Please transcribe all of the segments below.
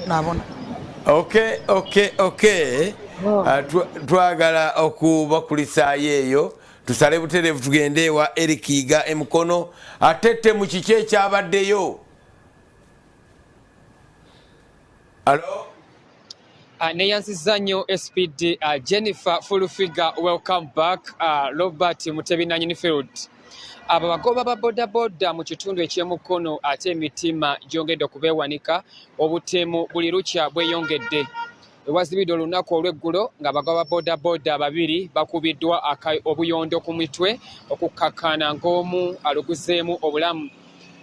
nabona. Okay. Twagala okubakulisaayo eyo tusale butereevu tugende ewa Erikiga Mukono atette mu kiki ekyabaddeyo. Alo? Neyansiza nnyo SPD Jennifer Fulufiga, welcome back. Robert Mutebinanyi Field. Abagoba ba bodaboda mu kitundu eky'Emukono ate emitima gyongedde okubeewanika, obutemu buli lukya bweyongedde. Ewazibidde olunaku olw'eggulo nga abagoba bodaboda babiri bakubiddwa obuyondo ku mitwe okukkakana ng'omu aluguzeemu obulamu.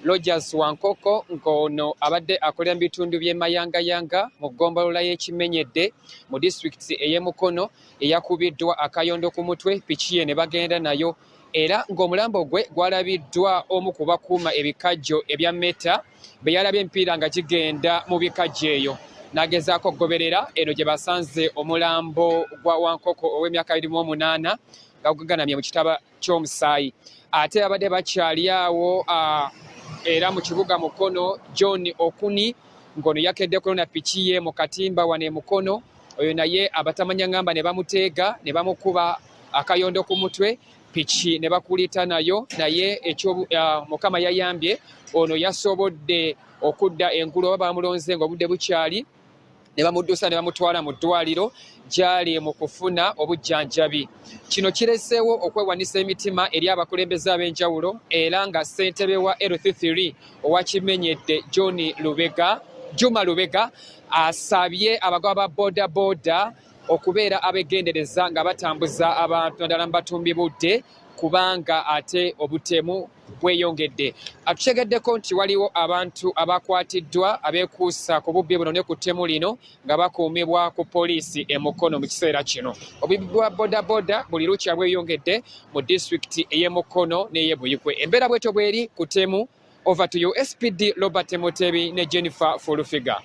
Rogers Wankoko ng'ono abadde akolera mu bitundu by'e Mayangayanga mu ggombolola y'Ekimenyedde mu disitulikiti ey'Emukono eyakubiddwa akayondo ku mutwe, piki ye ne bagenda nayo era ng'omulambo gwe gwalabiddwa omu ku bakuuma ebikajjo ebya Meta be yalabye emipiira nga gigenda mu bikajjo eyo. Nagezaako okugoberera eno gye basanze omulambo gwa Wankoko ow'emyaka 28 nga gugagamye mu kitaba ky'omusaayi. Ate abadde bakyali awo era mu kibuga Mukono, John Okuni ngono yakeddeko na piki ye mu katimba wane Mukono, oyo naye abatamanya ngamba ne bamuteega ne bamukuba akayondo ku mutwe, piki ne bakulita nayo, naye ekyo Mukama yayambye ono yasobodde okudda engulu bamulonze ng'obudde bukyali ne bamuddusa ne bamutwala mu ddwaliro gyali mu kufuna obujjanjabi. Kino kireseewo okwewanisa emitima eri abakulembeze ab'enjawulo era nga ssentebe wa LT3 owakimenyedde Juma Lubega asabye abagoba ba bodaboda okubeera abegendereza nga batambuza abantu naddala mu batumbi budde kubanga ate obutemu bweyongedde. Atutegeddeko nti waliwo abantu abakwatiddwa abeekuusa ku bubbi buno ne ku ttemu lino nga bakuumibwa ku poliisi e Mukono mu kiseera kino. Obubbi bwa bodaboda buli lukya bweyongedde mu disitulikiti ey'e Mukono n'ey'e Buyikwe. Embeera bwetyo bweri ku ttemu. Over to you, SPD Robert Mutebi ne Jennifer Fulufiga.